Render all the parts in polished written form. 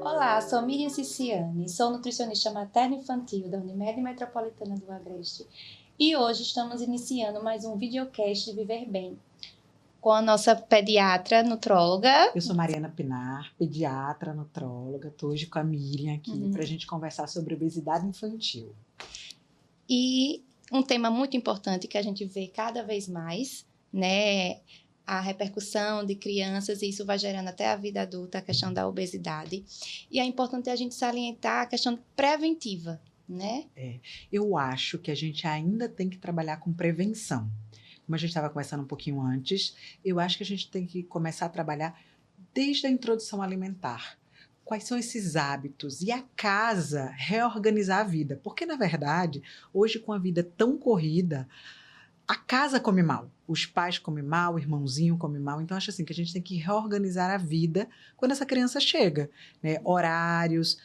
Olá, sou Miriam Ciciani, sou nutricionista materno-infantil da Unimed Metropolitana do Agreste e hoje estamos iniciando mais um videocast de Viver Bem com a nossa pediatra nutróloga. Eu sou Mariana Pinar, pediatra nutróloga, estou hoje com a Miriam aqui para a gente conversar sobre obesidade infantil. E um tema muito importante que a gente vê cada vez mais, né? A repercussão de crianças, e isso vai gerando até a vida adulta, a questão da obesidade. E é importante a gente salientar a questão preventiva, né? Eu acho que a gente ainda tem que trabalhar com prevenção. Como a gente estava conversando um pouquinho antes, eu acho que a gente tem que começar a trabalhar desde a introdução alimentar. Quais são esses hábitos? E a casa reorganizar a vida. Porque, na verdade, hoje com a vida tão corrida, a casa come mal, os pais comem mal, o irmãozinho come mal. Então, acho assim que a gente tem que reorganizar a vida quando essa criança chega, né? Horários,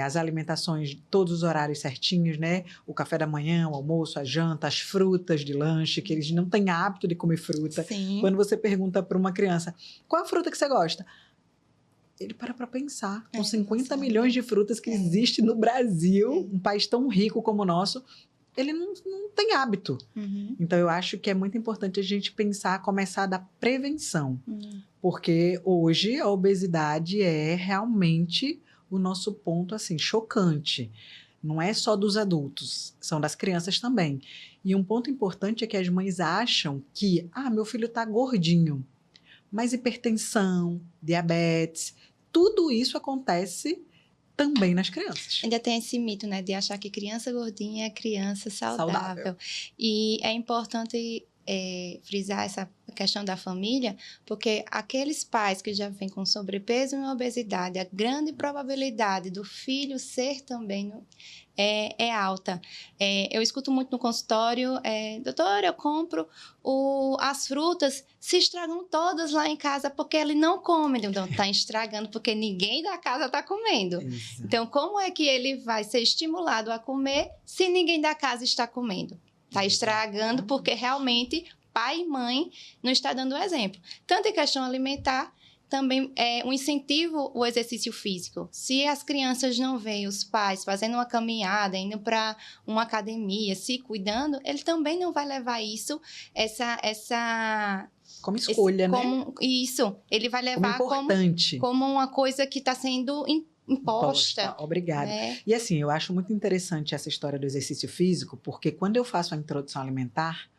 as alimentações, todos os horários certinhos, né? O café da manhã, o almoço, a janta, as frutas de lanche, que eles não têm hábito de comer fruta. Sim. Quando você pergunta para uma criança, qual a fruta que você gosta? Ele para pensar. Com 50 milhões de frutas que existem no Brasil, um país tão rico como o nosso, ele não tem hábito. Então, eu acho que é muito importante a gente pensar, começar da prevenção. Porque hoje a obesidade é realmente o nosso ponto, assim, chocante. Não é só dos adultos, são das crianças também. E um ponto importante é que as mães acham que, meu filho está gordinho. Mas hipertensão, diabetes, tudo isso acontece também nas crianças. Ainda tem esse mito, né, de achar que criança gordinha é criança saudável. E é importante frisar essa questão da família, porque aqueles pais que já vêm com sobrepeso e obesidade, a grande probabilidade do filho ser também é alta. Eu escuto muito no consultório, doutora, eu compro as frutas, se estragam todas lá em casa porque ele não come. Então, está estragando porque ninguém da casa está comendo. Exato. Então, como é que ele vai ser estimulado a comer se ninguém da casa está comendo? Está estragando porque realmente pai e mãe não estão dando o exemplo. Tanto em questão alimentar, também é um incentivo o exercício físico. Se as crianças não veem os pais fazendo uma caminhada, indo para uma academia, se cuidando, ele também não vai levar isso, como escolha, né? Isso, ele vai levar como importante. Como uma coisa que está sendo imposta. Obrigada. Né? E assim, eu acho muito interessante essa história do exercício físico, porque quando eu faço a introdução alimentar,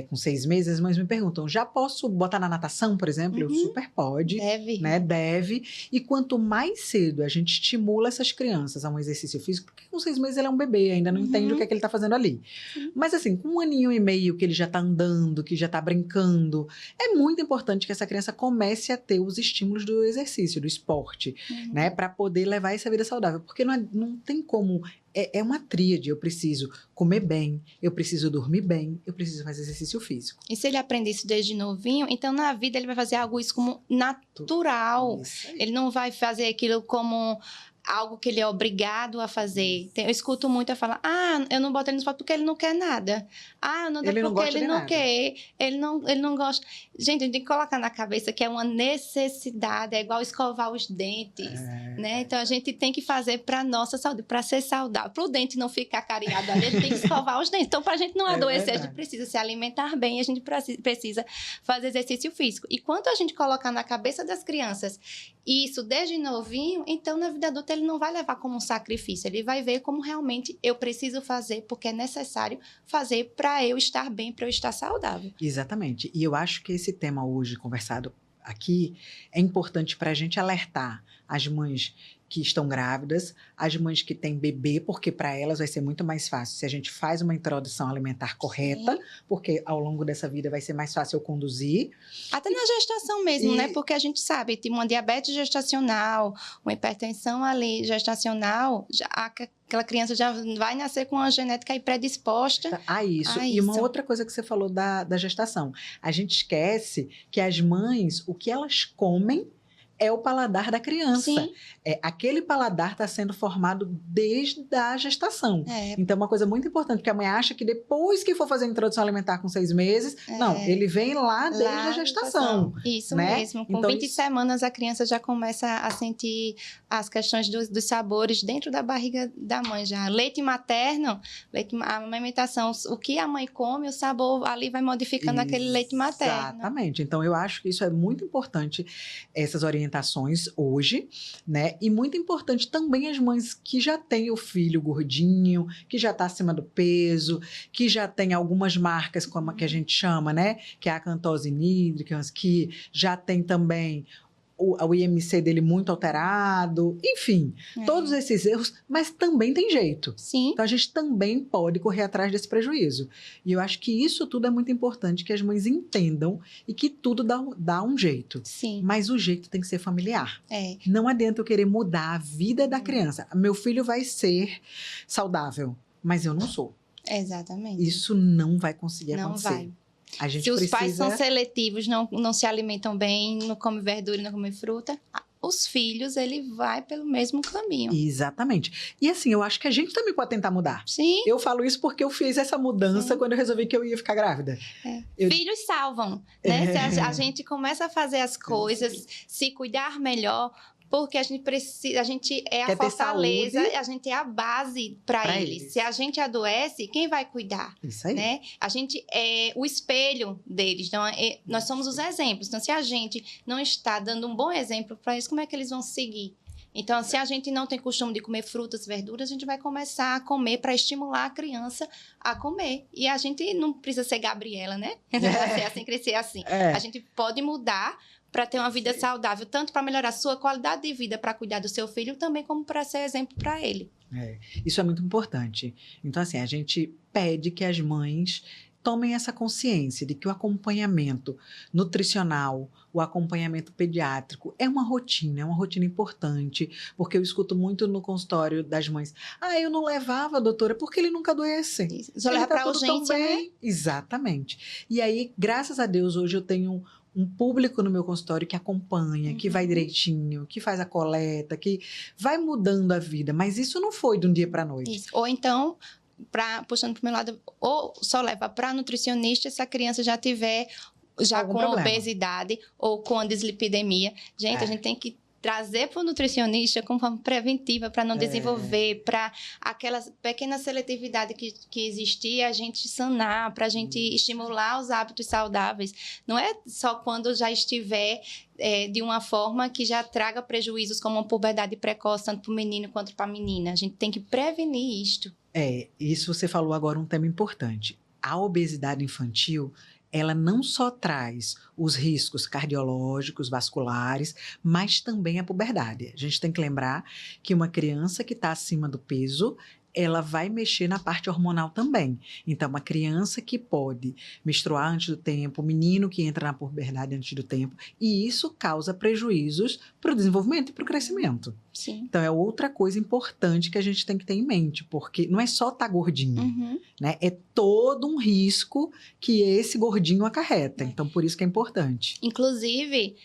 com 6 meses, as mães me perguntam, já posso botar na natação, por exemplo? Eu super pode. Deve. Né? Deve. E quanto mais cedo a gente estimula essas crianças a um exercício físico, porque com 6 meses ele é um bebê, ainda não entende o que é que ele está fazendo ali. Mas assim, com 1 aninho e meio que ele já está andando, que já está brincando, é muito importante que essa criança comece a ter os estímulos do exercício, do esporte, né? Para poder levar essa vida saudável. Porque não tem como... É uma tríade, eu preciso comer bem, eu preciso dormir bem, eu preciso fazer exercício físico. E se ele aprender isso desde novinho, então na vida ele vai fazer algo isso como natural. Ele não vai fazer aquilo como algo que ele é obrigado a fazer. Eu escuto muito a falar, eu não boto ele no esporte porque ele não quer nada. Eu não dou porque ele não quer. Ele não gosta. Gente, a gente tem que colocar na cabeça que é uma necessidade, é igual escovar os dentes, né? Então a gente tem que fazer para nossa saúde, para ser saudável. Para o dente não ficar cariado ali, ele tem que escovar os dentes. Então, para a gente não adoecer, a gente precisa se alimentar bem, a gente precisa fazer exercício físico. E quanto a gente colocar na cabeça das crianças isso desde novinho, então na vida adulta ele não vai levar como um sacrifício, ele vai ver como realmente eu preciso fazer, porque é necessário fazer para eu estar bem, para eu estar saudável. Exatamente. E eu acho que esse tema hoje conversado aqui é importante para a gente alertar as mães que estão grávidas, as mães que têm bebê, porque para elas vai ser muito mais fácil se a gente faz uma introdução alimentar correta, porque ao longo dessa vida vai ser mais fácil eu conduzir. Até na gestação mesmo, né? Porque a gente sabe, tem uma diabetes gestacional, uma hipertensão ali gestacional, aquela criança já vai nascer com uma genética aí predisposta. E uma outra coisa que você falou da gestação. A gente esquece que as mães, o que elas comem é o paladar da criança. Sim. Aquele paladar está sendo formado desde a gestação. Então, é uma coisa muito importante, porque a mãe acha que depois que for fazer a introdução alimentar com 6 meses, não, ele vem lá desde a gestação. Isso né? mesmo. Com então, 20 semanas, a criança já começa a sentir as questões dos sabores dentro da barriga da mãe já. Leite materno, a amamentação, o que a mãe come, o sabor ali vai modificando aquele leite materno. Exatamente. Então, eu acho que isso é muito importante, essas orientações hoje, né? E muito importante também as mães que já têm o filho gordinho, que já está acima do peso, que já tem algumas marcas, como a que a gente chama, né? Que é a acantose nídrica, que já tem também o IMC dele muito alterado, enfim, todos esses erros, mas também tem jeito. Sim. Então, a gente também pode correr atrás desse prejuízo. E eu acho que isso tudo é muito importante, que as mães entendam e que tudo dá um jeito. Sim. Mas o jeito tem que ser familiar. Não adianta eu querer mudar a vida da criança. Meu filho vai ser saudável, mas eu não sou. Exatamente. Isso não vai conseguir acontecer. Não vai. A gente Se os pais são seletivos, não se alimentam bem, não comem verdura, não comem fruta, os filhos, ele vai pelo mesmo caminho. Exatamente. E assim, eu acho que a gente também pode tentar mudar. Sim. Eu falo isso porque eu fiz essa mudança quando eu resolvi que eu ia ficar grávida. Filhos salvam, né? Se a gente começa a fazer as coisas, se cuidar melhor, porque a gente precisa, a gente é a fortaleza, a gente é a base para eles. Se a gente adoece, quem vai cuidar? Isso aí. Né? A gente é o espelho deles. Então, nós somos os exemplos. Então, se a gente não está dando um bom exemplo para eles, como é que eles vão seguir? Então, se a gente não tem costume de comer frutas, verduras, a gente vai começar a comer para estimular a criança a comer. E a gente não precisa ser Gabriela, né? Ser assim, crescer assim. A gente pode mudar para ter uma vida saudável, tanto para melhorar a sua qualidade de vida, para cuidar do seu filho, também como para ser exemplo para ele. Isso é muito importante. Então, assim, a gente pede que as mães tomem essa consciência de que o acompanhamento nutricional, o acompanhamento pediátrico é uma rotina importante, porque eu escuto muito no consultório das mães, eu não levava, doutora, porque ele nunca adoece. Só leva para urgência, né? Exatamente. E aí, graças a Deus, hoje eu tenho um público no meu consultório que acompanha, que vai direitinho, que faz a coleta, que vai mudando a vida. Mas isso não foi de um dia para a noite. Isso. Ou então, puxando para o meu lado, ou só leva para nutricionista se a criança já tiver com obesidade ou com a dislipidemia. Gente, a gente tem que trazer para o nutricionista como forma preventiva para não desenvolver, para aquela pequena seletividade que existia, a gente sanar, para a gente estimular os hábitos saudáveis. Não é só quando já estiver de uma forma que já traga prejuízos como uma puberdade precoce, tanto para o menino quanto para a menina. A gente tem que prevenir isto. Isso você falou agora um tema importante. A obesidade infantil, ela não só traz os riscos cardiológicos, vasculares, mas também a puberdade. A gente tem que lembrar que uma criança que está acima do peso, ela vai mexer na parte hormonal também. Então, uma criança que pode menstruar antes do tempo, menino que entra na puberdade antes do tempo, e isso causa prejuízos para o desenvolvimento e para o crescimento. Sim. Então, é outra coisa importante que a gente tem que ter em mente, porque não é só estar gordinho, né? É todo um risco que esse gordinho acarreta. Então, por isso que é importante. Inclusive,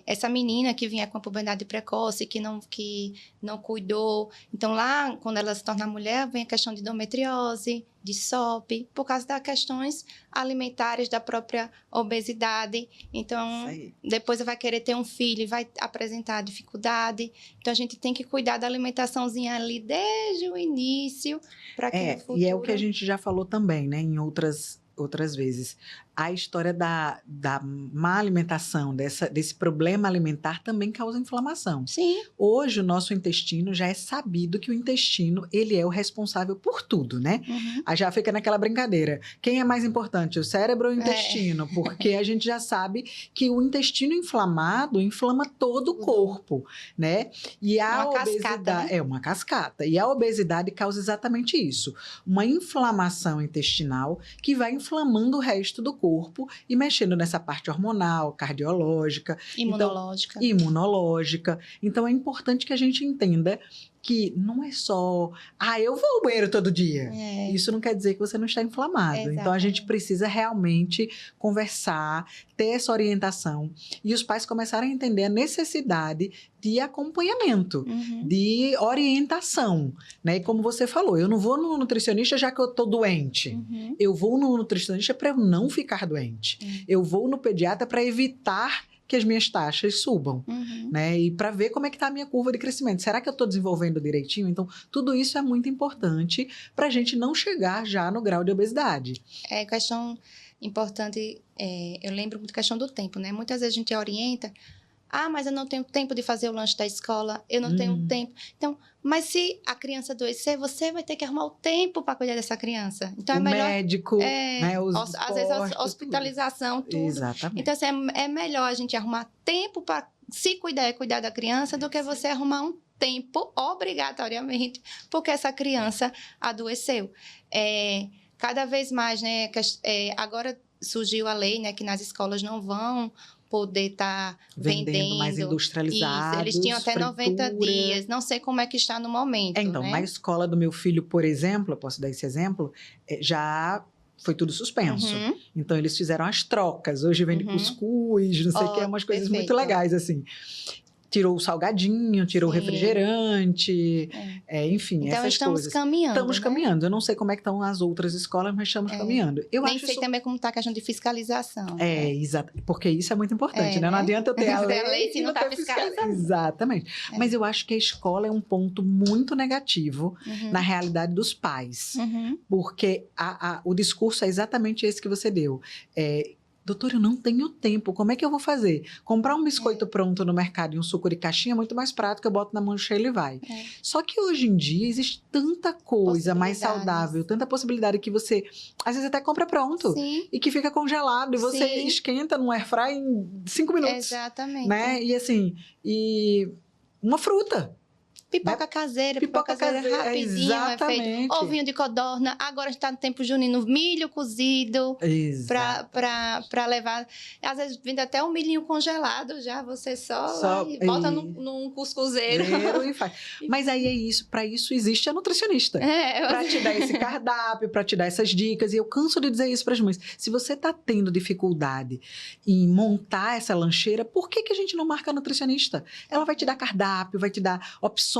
essa menina que vinha com a puberdade precoce, que não cuidou. Então, lá, quando ela se torna mulher, vem a questão de endometriose, de SOP, por causa das questões alimentares da própria obesidade. Então, depois vai querer ter um filho e vai apresentar dificuldade. Então, a gente tem que cuidar da alimentaçãozinha ali desde o início, para que no futuro... E é o que a gente já falou também, né, em outras vezes. A história da má alimentação, desse problema alimentar também causa inflamação. Sim. Hoje, o nosso intestino já é sabido que o intestino, ele é o responsável por tudo, né? Aí já fica naquela brincadeira. Quem é mais importante, o cérebro ou o intestino? Porque a gente já sabe que o intestino inflamado inflama todo o corpo, né? E a obesidade... Cascata, né? É uma cascata. E a obesidade causa exatamente isso. Uma inflamação intestinal que vai inflamando o resto do corpo e mexendo nessa parte hormonal, cardiológica. Imunológica. Imunológica. Então, é importante que a gente entenda que não é só, eu vou ao banheiro todo dia. Isso não quer dizer que você não está inflamado. Exatamente. Então, a gente precisa realmente conversar, ter essa orientação. E os pais começarem a entender a necessidade de acompanhamento, de orientação, né? E como você falou, eu não vou no nutricionista já que eu estou doente. Eu vou no nutricionista para eu não ficar doente. Eu vou no pediatra para evitar que as minhas taxas subam, né? E para ver como é que está a minha curva de crescimento. Será que eu estou desenvolvendo direitinho? Então, tudo isso é muito importante para a gente não chegar já no grau de obesidade. É questão importante, eu lembro muito da questão do tempo, né? Muitas vezes a gente orienta, mas eu não tenho tempo de fazer o lanche da escola, eu não tenho tempo. Então, mas se a criança adoecer, você vai ter que arrumar o tempo para cuidar dessa criança. Então, o é melhor... médico, né? Às vezes, a hospitalização, tudo. Exatamente. Então, assim, é melhor a gente arrumar tempo para se cuidar e cuidar da criança do que você arrumar um tempo obrigatoriamente porque essa criança adoeceu. Cada vez mais, né? Agora surgiu a lei, né? Que nas escolas não vão poder estar vendendo mais industrializados. Isso, eles tinham até 90 dias. Não sei como é que está no momento, Então, né? na escola do meu filho, por exemplo, eu posso dar esse exemplo, já foi tudo suspenso. Então, eles fizeram as trocas. Hoje vende cuscuz, não sei o que, umas coisas muito legais, assim. Tirou o salgadinho, tirou o refrigerante, enfim, então, essas estamos coisas. Caminhando, estamos caminhando. Eu não sei como é que estão as outras escolas, mas estamos caminhando. Nem sei também como está a questão de fiscalização. Exato. Porque isso é muito importante, né? Não adianta eu ter a lei se não está fiscalizando. Exatamente. Mas eu acho que a escola é um ponto muito negativo na realidade dos pais. Porque o discurso é exatamente esse que você deu. Doutor, eu não tenho tempo, como é que eu vou fazer? Comprar um biscoito pronto no mercado e um suco de caixinha é muito mais prático, eu boto na mochila e vai. Só que hoje em dia existe tanta coisa mais saudável, tanta possibilidade que você, às vezes até compra pronto. E que fica congelado e você esquenta no airfry em 5 minutos. Exatamente. Né? E assim, uma fruta. Pipoca caseira rapidinho, exatamente. Ovinho de codorna. Agora está no tempo junino, milho cozido para levar. Às vezes vende até um milhinho congelado já, você só bota num cuscuzeiro. E faz. Mas aí é isso, para isso existe a nutricionista. Para te dar esse cardápio, para te dar essas dicas. E eu canso de dizer isso para as mães. Se você está tendo dificuldade em montar essa lancheira, por que a gente não marca a nutricionista? Ela vai te dar cardápio, vai te dar opções,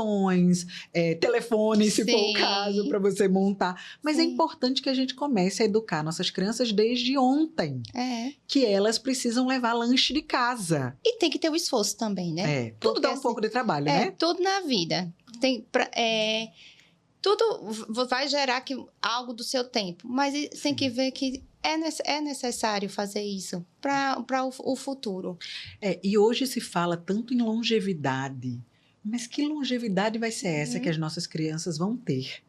telefones, se for o caso, para você montar. Mas é importante que a gente comece a educar nossas crianças desde ontem. Que elas precisam levar lanche de casa. E tem que ter o esforço também, né? Tudo dá um pouco de trabalho, né? Tudo na vida. Tudo vai gerar algo do seu tempo. Mas tem que ver que é necessário fazer isso para o futuro. E hoje se fala tanto em longevidade. Mas que longevidade vai ser essa que as nossas crianças vão ter?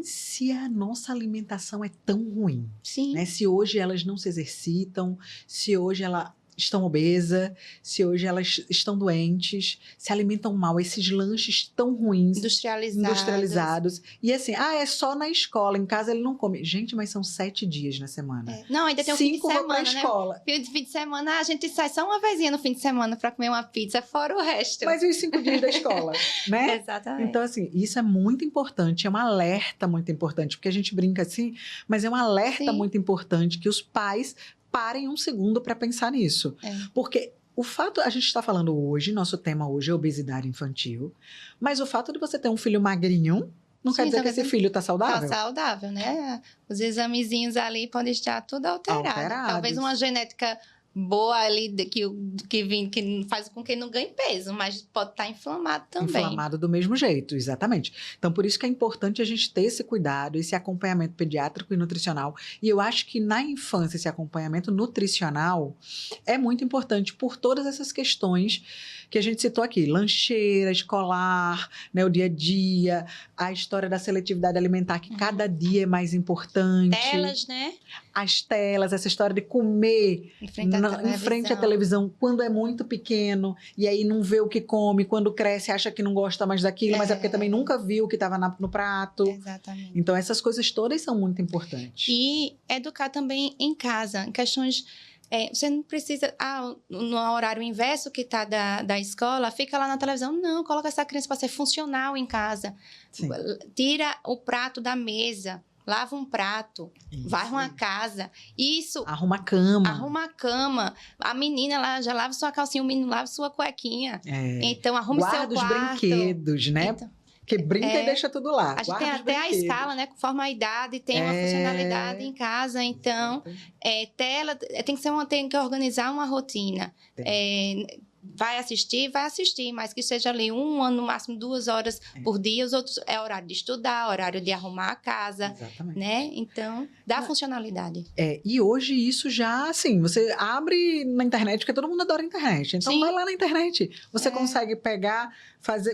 Se a nossa alimentação é tão ruim, né? Se hoje elas não se exercitam, se hoje elas estão obesas, se hoje elas estão doentes, se alimentam mal, esses lanches tão ruins, industrializados. E assim, é só na escola, em casa ele não come. Gente, mas são 7 dias na semana. Não, ainda tem um fim de semana, pra escola. Fim de semana, a gente sai só uma vezinha no fim de semana para comer uma pizza, fora o resto. Mas e os 5 dias da escola, né? Exatamente. Então, assim, isso é muito importante, é um alerta muito importante, porque a gente brinca assim, mas é um alerta muito importante que os pais parem um segundo para pensar nisso. Porque o fato, a gente está falando hoje, nosso tema hoje é obesidade infantil, mas o fato de você ter um filho magrinho não quer dizer que esse filho está saudável. Está saudável, né? Os examezinhos ali podem estar tudo alterado. Talvez uma genética boa ali que faz com que não ganhe peso, mas pode estar inflamado também. Inflamado do mesmo jeito, exatamente. Então, por isso que é importante a gente ter esse cuidado, esse acompanhamento pediátrico e nutricional. E eu acho que na infância esse acompanhamento nutricional é muito importante por todas essas questões que a gente citou aqui. Lancheira, escolar, né, o dia a dia, a história da seletividade alimentar, que cada dia é mais importante. Telas, né? As telas, essa história de comer em frente à televisão quando é muito pequeno e aí não vê o que come, quando cresce acha que não gosta mais daquilo, mas é porque também nunca viu o que estava no prato. Exatamente. Então essas coisas todas são muito importantes. E educar também em casa, em questões Você não precisa... no horário inverso que está da escola, fica lá na televisão. Não, coloca essa criança para ser funcional em casa. Sim. Tira o prato da mesa. Lava um prato, varre uma casa. Isso. Arruma a cama. Arruma a cama. A menina, ela já lava sua calcinha, o menino lava sua cuequinha. Então, arrume seu quarto. Guarda os brinquedos, né? Então, que brinca e deixa tudo lá. A gente tem até a escala, né? Conforme a idade, tem uma funcionalidade em casa. Então, tela, tem que organizar uma rotina. Vai assistir, mas que seja ali no máximo 2 horas por dia. Os outros é horário de estudar, horário de arrumar a casa, né? Então, dá funcionalidade. E hoje isso já, assim, você abre na internet, porque todo mundo adora a internet. Então, vai lá na internet. Você consegue pegar,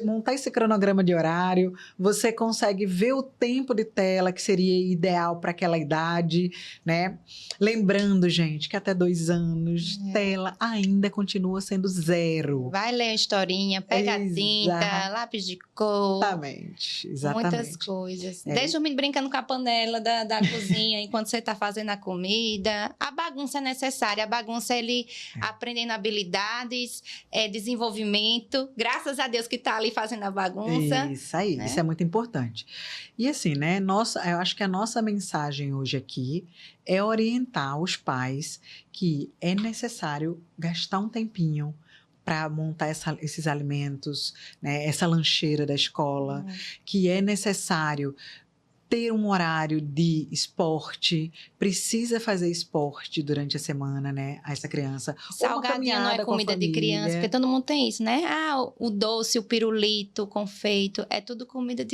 montar esse cronograma de horário, você consegue ver o tempo de tela que seria ideal para aquela idade, né? Lembrando, gente, que até 2 anos, tela ainda continua sendo 0. Vai ler a historinha, pega a tinta, lápis de cor. Exatamente. Muitas coisas. Deixa o menino brincando com a panela da cozinha enquanto você está fazendo a comida. A bagunça é necessária. A bagunça é ele aprendendo habilidades, desenvolvimento. Graças a Deus que está ali fazendo a bagunça. Isso aí, né? Isso é muito importante. E assim, né? Eu acho que a nossa mensagem hoje aqui é orientar os pais que é necessário gastar um tempinho para montar esses alimentos, né? Essa lancheira da escola, que é necessário ter um horário de esporte, precisa fazer esporte durante a semana, né? A essa criança. Salgadinho não é comida de criança, porque todo mundo tem isso, né? O doce, o pirulito, o confeito, é tudo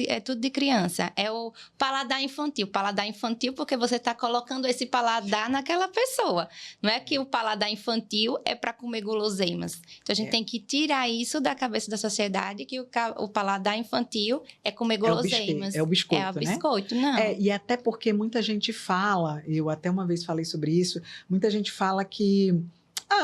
é tudo de criança. É o paladar infantil. Paladar infantil porque você está colocando esse paladar naquela pessoa. Não é que o paladar infantil é para comer guloseimas. Então, a gente tem que tirar isso da cabeça da sociedade, que o paladar infantil é comer guloseimas. É o biscoito, né? É o biscoito. Não. E até porque muita gente fala, eu até uma vez falei sobre isso, muita gente fala que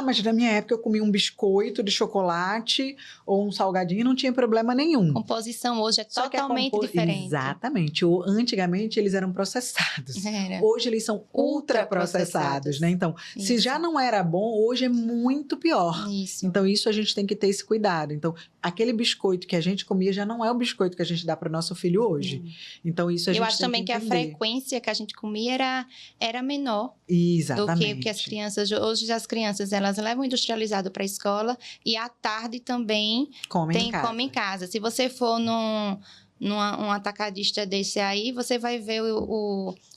mas na minha época eu comia um biscoito de chocolate ou um salgadinho e não tinha problema nenhum. A composição hoje é totalmente diferente. Exatamente. Antigamente eles eram processados. Hoje eles são ultraprocessados, né? Então, se já não era bom, hoje é muito pior. Então, isso a gente tem que ter esse cuidado. Então, aquele biscoito que a gente comia já não é o biscoito que a gente dá para o nosso filho hoje. Então, isso a gente tem que entender. Eu acho também que a frequência que a gente comia era menor. Exatamente. Do que as crianças... Hoje as crianças, elas levam industrializado para a escola e à tarde também come em casa. Se você for num atacadista desse aí, você vai ver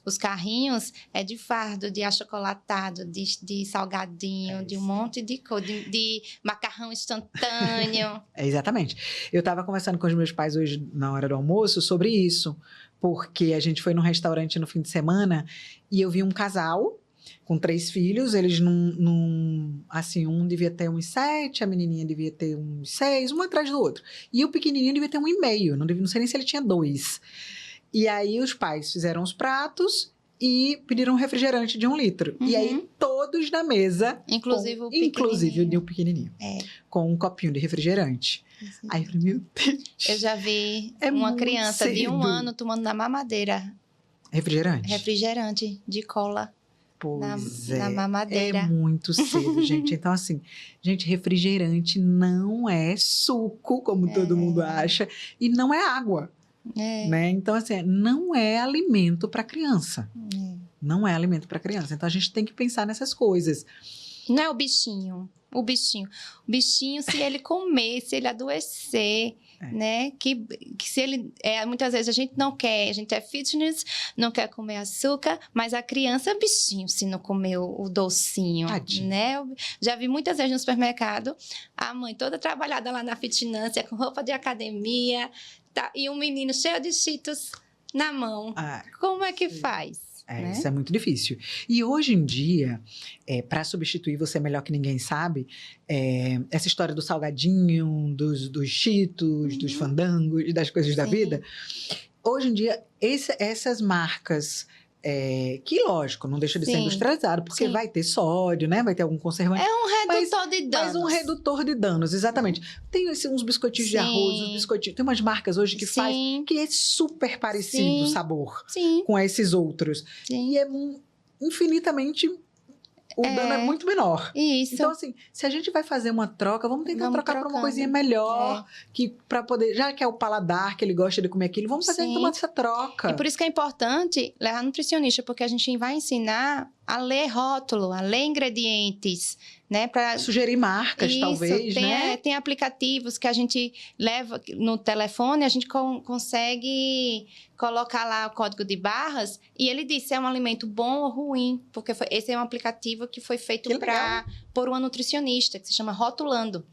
os carrinhos de fardo, de achocolatado, de salgadinho, de um monte de coisa, de macarrão instantâneo. Exatamente. Eu estava conversando com os meus pais hoje, na hora do almoço, sobre isso, porque a gente foi num restaurante no fim de semana e eu vi um casal com 3 filhos, eles assim, um devia ter uns 7, a menininha devia ter uns 6, um atrás do outro. E o pequenininho devia ter 1,5, não sei nem se ele tinha 2. E aí os pais fizeram os pratos e pediram um refrigerante de 1 litro. E aí todos na mesa, inclusive o pequenininho, com um copinho de refrigerante. Aí eu falei, meu Deus. Eu já vi uma criança de 1 ano tomando na mamadeira. Refrigerante de cola. Na mamadeira. É muito cedo, gente. Então, assim, gente, refrigerante não é suco, como todo mundo acha, e não é água. Né? Então, assim, não é alimento para criança. Não é alimento para criança. Então, a gente tem que pensar nessas coisas. Não é o bichinho. O bichinho, se ele comer, se ele adoecer, né? Que se ele... muitas vezes a gente não quer, a gente é fitness, não quer comer açúcar, mas a criança é bichinho se não comer o docinho, né? Já vi muitas vezes no supermercado, a mãe toda trabalhada lá na fitness, com roupa de academia, e um menino cheio de Cheetos na mão. Como é que faz? Né? Isso é muito difícil. E hoje em dia, para substituir Você Melhor Que Ninguém Sabe, essa história do salgadinho, dos Cheetos, dos fandangos, das coisas da vida, hoje em dia, essas marcas... que, lógico, não deixa de ser industrializado, porque vai ter sódio, né? Vai ter algum conservante. É um redutor de danos. Mas um redutor de danos, exatamente. Tem uns biscoitinhos de arroz, uns biscoitinhos... Tem umas marcas hoje que faz... Que é super parecido o sabor com esses outros. E é infinitamente o dano é muito menor. Isso. Então, assim, se a gente vai fazer uma troca, vamos tentar trocar por uma coisinha melhor, que para poder, já que é o paladar, que ele gosta de comer aquilo, vamos fazer então essa troca. E por isso que é importante levar nutricionista, porque a gente vai ensinar a ler rótulo, a ler ingredientes, né? Para sugerir marcas, isso, talvez, né? Tem aplicativos que a gente leva no telefone, a gente consegue colocar lá o código de barras e ele diz se é um alimento bom ou ruim, porque esse é um aplicativo que foi feito por uma nutricionista, que se chama Rotulando.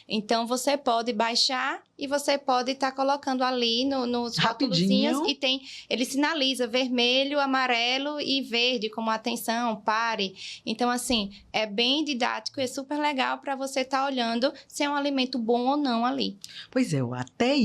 Então, você pode baixar e você pode estar colocando ali nos rótulozinhos e ele sinaliza vermelho, amarelo e verde, como atenção, pare. Então, assim, é bem didático e é super legal para você estar olhando se é um alimento bom ou não ali. Pois é, até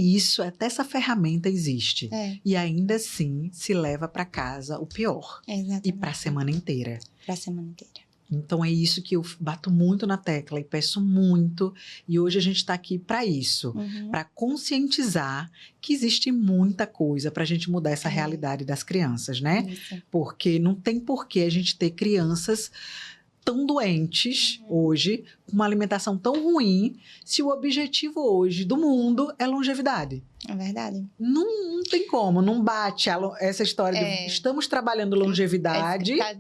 essa ferramenta existe. E ainda assim se leva para casa o pior. Exatamente. E para a semana inteira. Para a semana inteira. Então, é isso que eu bato muito na tecla e peço muito. E hoje a gente está aqui para isso, para conscientizar que existe muita coisa para a gente mudar essa realidade das crianças, né? Isso. Porque não tem porquê a gente ter crianças tão doentes hoje, com uma alimentação tão ruim, se o objetivo hoje do mundo é longevidade. É verdade. Não tem como, não bate essa história de estamos trabalhando longevidade. Está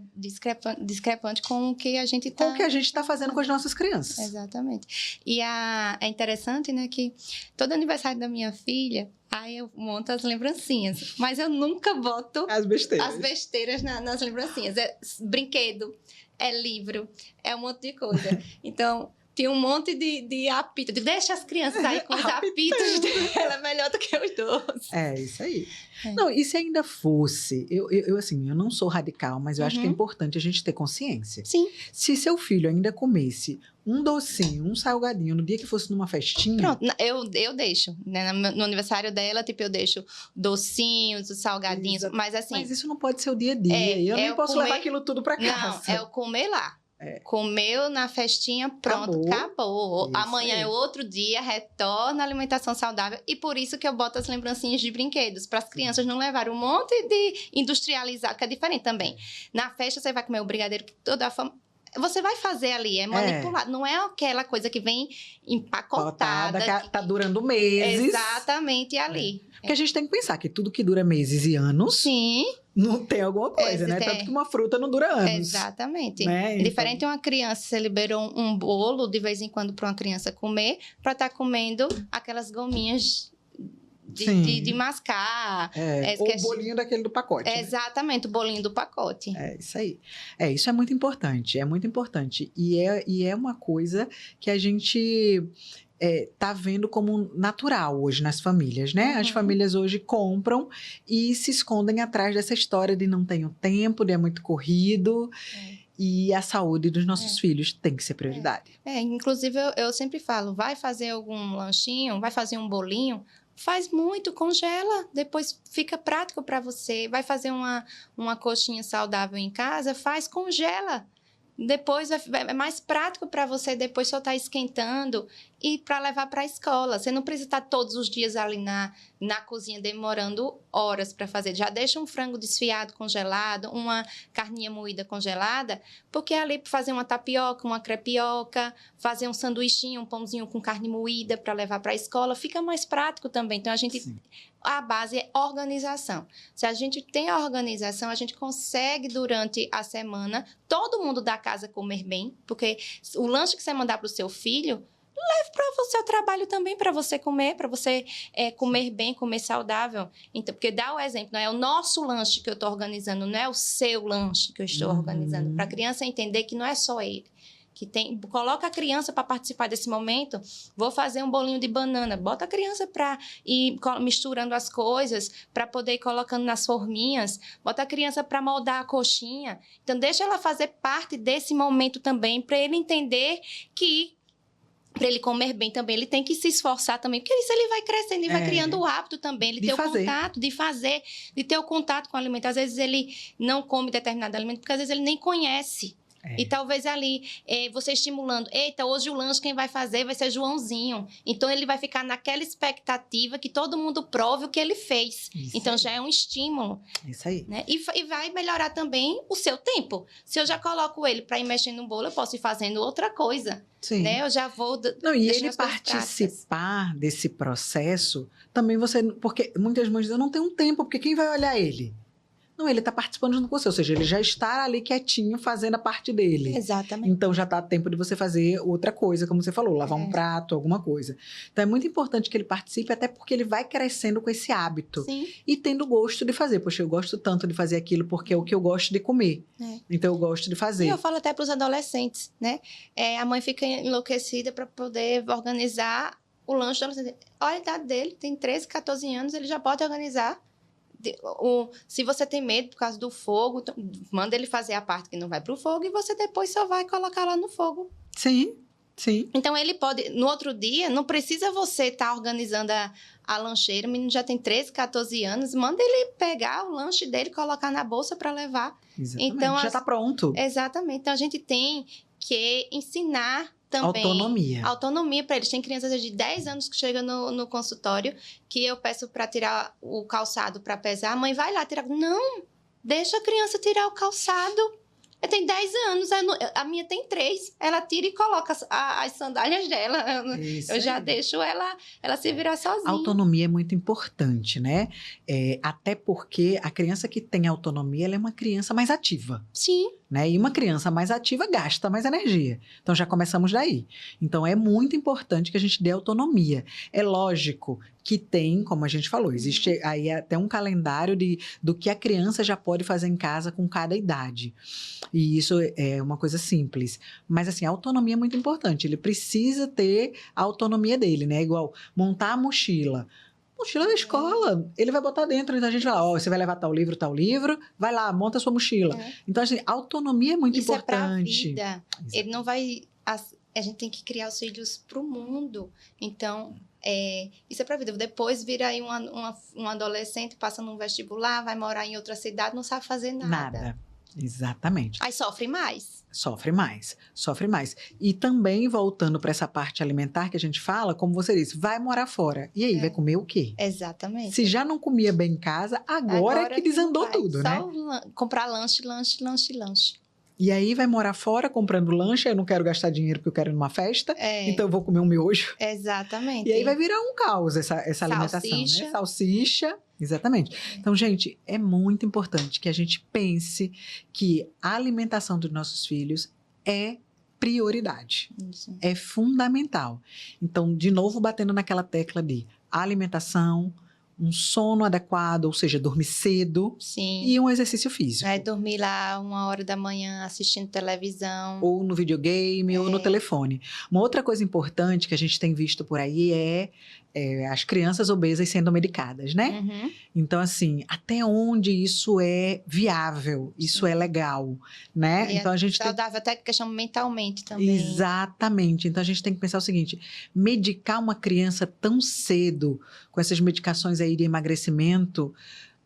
discrepante com o que a gente está... Com o que a gente está fazendo com as nossas crianças. Exatamente. E é interessante, né, que todo aniversário da minha filha, aí eu monto as lembrancinhas, mas eu nunca boto as besteiras nas lembrancinhas. É brinquedo, é livro, é um monte de coisa. Então... Tinha um monte de apito. Deixa as crianças aí com os apitos dela, melhor do que os doces. É, isso aí. Não, e se ainda fosse... Eu assim, eu não sou radical, mas eu acho que é importante a gente ter consciência. Sim. Se seu filho ainda comesse um docinho, um salgadinho, no dia que fosse numa festinha... Pronto, eu deixo. Né? No aniversário dela, tipo, eu deixo docinhos, os salgadinhos, mas assim... Mas isso não pode ser o dia a dia. Eu nem posso levar aquilo tudo pra casa. Não, é o comer lá. Comeu na festinha, pronto, acabou. Amanhã é outro dia, retorna a alimentação saudável. E por isso que eu boto as lembrancinhas de brinquedos, para as crianças não levarem um monte de industrializado, que é diferente também. Na festa, você vai comer o brigadeiro, que toda a forma... Você vai fazer ali, é manipulado. Não é aquela coisa que vem empacotada. Que tá durando meses. Exatamente ali. Porque a gente tem que pensar que tudo que dura meses e anos... Sim. Não tem alguma coisa, né? Tanto que uma fruta não dura anos. Exatamente. Né? Diferente de uma criança, você liberou um bolo de vez em quando para uma criança comer, para estar comendo aquelas gominhas de mascar. Ou o bolinho daquele do pacote. Exatamente, o bolinho do pacote. É isso aí. Isso é muito importante, é muito importante. E é uma coisa que a gente... tá vendo como natural hoje nas famílias, né? As famílias hoje compram e se escondem atrás dessa história de não tenho tempo, de é muito corrido. E a saúde dos nossos filhos tem que ser prioridade. Inclusive, eu sempre falo, vai fazer algum lanchinho, vai fazer um bolinho, faz muito, congela, depois fica prático para você. Vai fazer uma coxinha saudável em casa, congela. Depois é mais prático para você depois só estar esquentando e para levar para a escola. Você não precisa estar todos os dias ali na cozinha demorando horas para fazer. Já deixa um frango desfiado congelado, uma carninha moída congelada, porque é ali para fazer uma tapioca, uma crepioca, fazer um sanduichinho, um pãozinho com carne moída para levar para a escola, fica mais prático também. Então, a base é organização. Se a gente tem a organização, a gente consegue, durante a semana, todo mundo da casa comer bem, porque o lanche que você mandar para o seu filho, leve para o seu trabalho também, para você comer comer bem, comer saudável. Então, porque dá o exemplo, não é o nosso lanche que eu estou organizando, não é o seu lanche que eu estou organizando. Para a criança entender que não é só ele. Coloca a criança para participar desse momento. Vou fazer um bolinho de banana. Bota a criança para ir misturando as coisas, para poder ir colocando nas forminhas. Bota a criança para moldar a coxinha. Então, deixa ela fazer parte desse momento também, para ele entender que, para ele comer bem também, ele tem que se esforçar também, porque isso ele vai crescendo e vai criando o hábito também, ele ter o contato, de ter o contato com o alimento. Às vezes ele não come determinado alimento, porque às vezes ele nem conhece. E talvez ali, você estimulando, eita, hoje o lanche quem vai fazer vai ser Joãozinho. Então, ele vai ficar naquela expectativa que todo mundo prove o que ele fez. Isso então, aí. já é um estímulo. Isso aí. Né? E vai melhorar também o seu tempo. Se eu já coloco ele para ir mexendo no bolo, eu posso ir fazendo outra coisa. Sim. Né? Eu já vou... Não, e deixando ele as coisas participar desse processo, também você... Porque muitas mães dizem, eu não tenho tempo, porque quem vai olhar ele? Não, ele está participando junto com você, ou seja, ele já está ali quietinho fazendo a parte dele. Exatamente. Então, já está tempo de você fazer outra coisa, como você falou, lavar um prato, alguma coisa. Então, é muito importante que ele participe, até porque ele vai crescendo com esse hábito. Sim. E tendo gosto de fazer. Poxa, eu gosto tanto de fazer aquilo porque é o que eu gosto de comer. Então, eu gosto de fazer. E eu falo até para os adolescentes, né? A mãe fica enlouquecida para poder organizar o lanche do adolescente. Olha a idade dele, tem 13, 14 anos, ele já pode organizar. Se você tem medo por causa do fogo, então, manda ele fazer a parte que não vai para o fogo e você depois só vai colocar lá no fogo. Sim, sim. Então, ele pode, no outro dia, não precisa você estar organizando a lancheira, o menino já tem 13, 14 anos, manda ele pegar o lanche dele, colocar na bolsa para levar. Exatamente, então, já está pronto. Exatamente. Então, a gente tem que ensinar também autonomia para eles. Tem crianças de 10 anos que chegam no consultório que eu peço para tirar o calçado para pesar. A mãe vai lá tirar. Não, deixa a criança tirar o calçado. Eu tenho 10 anos, a minha tem 3. Ela tira e coloca as sandálias dela. Eu já deixo ela se virar sozinha. A autonomia é muito importante, né? Até porque a criança que tem autonomia, ela é uma criança mais ativa. Sim. Né? E uma criança mais ativa gasta mais energia. Então, já começamos daí. Então, é muito importante que a gente dê autonomia. É lógico que tem, como a gente falou, existe aí até um calendário do que a criança já pode fazer em casa com cada idade. E isso é uma coisa simples. Mas, assim, a autonomia é muito importante. Ele precisa ter a autonomia dele, né? Igual montar a mochila. Mochila da escola, ele vai botar dentro, então a gente vai lá, você vai levar tal livro, vai lá, monta a sua mochila. Então, assim, autonomia é muito importante. Isso é pra vida. Ele não vai... A gente tem que criar os filhos pro mundo. Então, isso é pra vida. Depois vira aí um adolescente, passa num vestibular, vai morar em outra cidade, não sabe fazer nada. Exatamente. Aí sofre mais. Sofre mais. E também, voltando para essa parte alimentar que a gente fala, como você disse, vai morar fora. E aí, vai comer o quê? Exatamente. Se já não comia bem em casa, agora é que desandou tudo, né? Só comprar lanche. E aí vai morar fora comprando lanche, eu não quero gastar dinheiro porque eu quero ir numa festa, então eu vou comer um miojo. Exatamente. E aí vai virar um caos essa alimentação, né? Salsicha. Exatamente. Então, gente, é muito importante que a gente pense que a alimentação dos nossos filhos é prioridade. Isso. É fundamental. Então, de novo, batendo naquela tecla de alimentação, um sono adequado, ou seja, dormir cedo. Sim. E um exercício físico. Dormir lá 1h da manhã assistindo televisão. Ou no videogame, ou no telefone. Uma outra coisa importante que a gente tem visto por aí é as crianças obesas sendo medicadas, né? Uhum. Então, assim, até onde isso é viável, isso é legal, né? E então, a gente saudável até questão mentalmente também. Exatamente. Então, a gente tem que pensar o seguinte, medicar uma criança tão cedo com essas medicações aí de emagrecimento,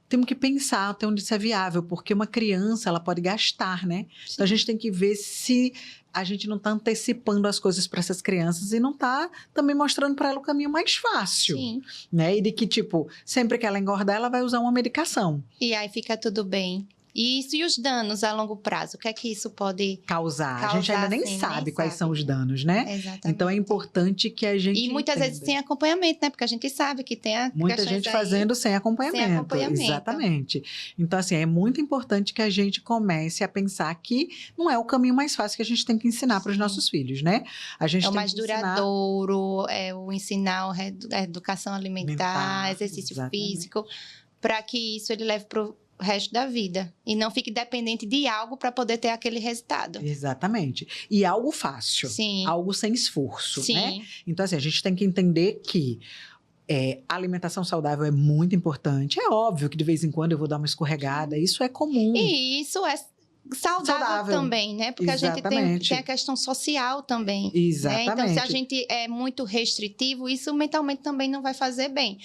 temos que pensar até onde isso é viável, porque uma criança, ela pode gastar, né? Sim. Então, a gente tem que ver se a gente não está antecipando as coisas para essas crianças e não está também mostrando para ela o caminho mais fácil. Sim. Né? E de que, tipo, sempre que ela engordar, ela vai usar uma medicação. E aí fica tudo bem. Isso e os danos a longo prazo? O que é que isso pode causar? A gente ainda nem sabe quais são os danos, né? Exatamente. Então, é importante que a gente E muitas vezes sem acompanhamento, né? Porque a gente sabe que tem muita gente fazendo sem acompanhamento. Exatamente. Então, assim, é muito importante que a gente comece a pensar que não é o caminho mais fácil que a gente tem que ensinar para os nossos filhos, né? A gente é o tem mais que ensinar... duradouro, o ensinar a educação alimentar, exercício físico, para que isso ele leve para o resto da vida e não fique dependente de algo para poder ter aquele resultado. Exatamente. E algo fácil. Sim. Algo sem esforço, Sim. né? Então, assim, a gente tem que entender que a alimentação saudável é muito importante. É óbvio que de vez em quando eu vou dar uma escorregada, isso é comum. E isso saudável também, né? Porque Exatamente. a gente tem a questão social também. Exatamente. Né? Então, se a gente é muito restritivo, isso mentalmente também não vai fazer bem.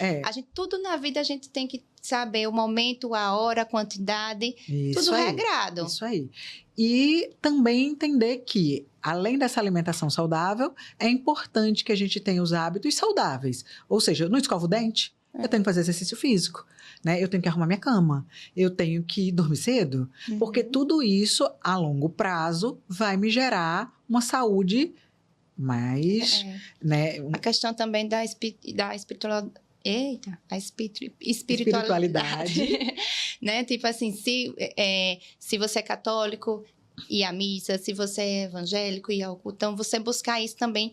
Tudo na vida a gente tem que saber o momento, a hora, a quantidade, tudo regrado. Isso aí. E também entender que, além dessa alimentação saudável, é importante que a gente tenha os hábitos saudáveis. Ou seja, eu não escovo o dente, eu tenho que fazer exercício físico, né? Eu tenho que arrumar minha cama, eu tenho que dormir cedo, porque tudo isso, a longo prazo, vai me gerar uma saúde mais... Né? A questão também da espiritualidade. Eita, a espiritualidade. Né? Tipo assim, se você é católico, ir à missa, se você é evangélico, ir ao culto, então você buscar isso também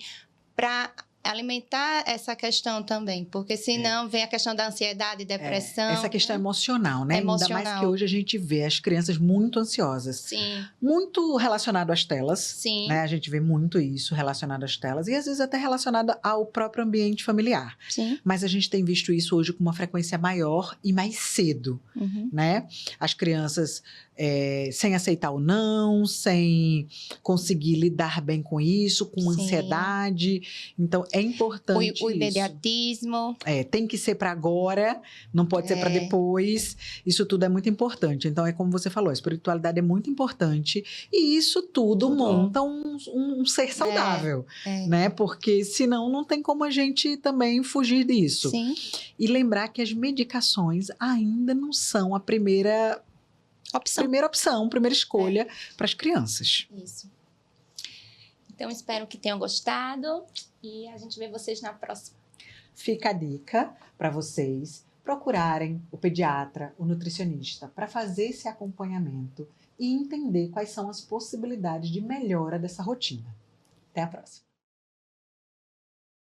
para alimentar essa questão também, porque senão vem a questão da ansiedade, depressão. Essa questão emocional, né? Emocional. Ainda mais que hoje a gente vê as crianças muito ansiosas. Sim. Muito relacionado às telas. Sim. Né? A gente vê muito isso relacionado às telas e às vezes até relacionado ao próprio ambiente familiar. Sim. Mas a gente tem visto isso hoje com uma frequência maior e mais cedo, né? As crianças sem aceitar o não, sem conseguir lidar bem com isso, com ansiedade. Então, é importante o imediatismo. Tem que ser para agora, não pode ser para depois. Isso tudo é muito importante. Então, é como você falou, a espiritualidade é muito importante e isso tudo monta um ser saudável, né? Porque senão não tem como a gente também fugir disso. Sim. E lembrar que as medicações ainda não são a primeira opção, primeira escolha para as crianças. Isso. Então, espero que tenham gostado e a gente vê vocês na próxima. Fica a dica para vocês procurarem o pediatra, o nutricionista, para fazer esse acompanhamento e entender quais são as possibilidades de melhora dessa rotina. Até a próxima.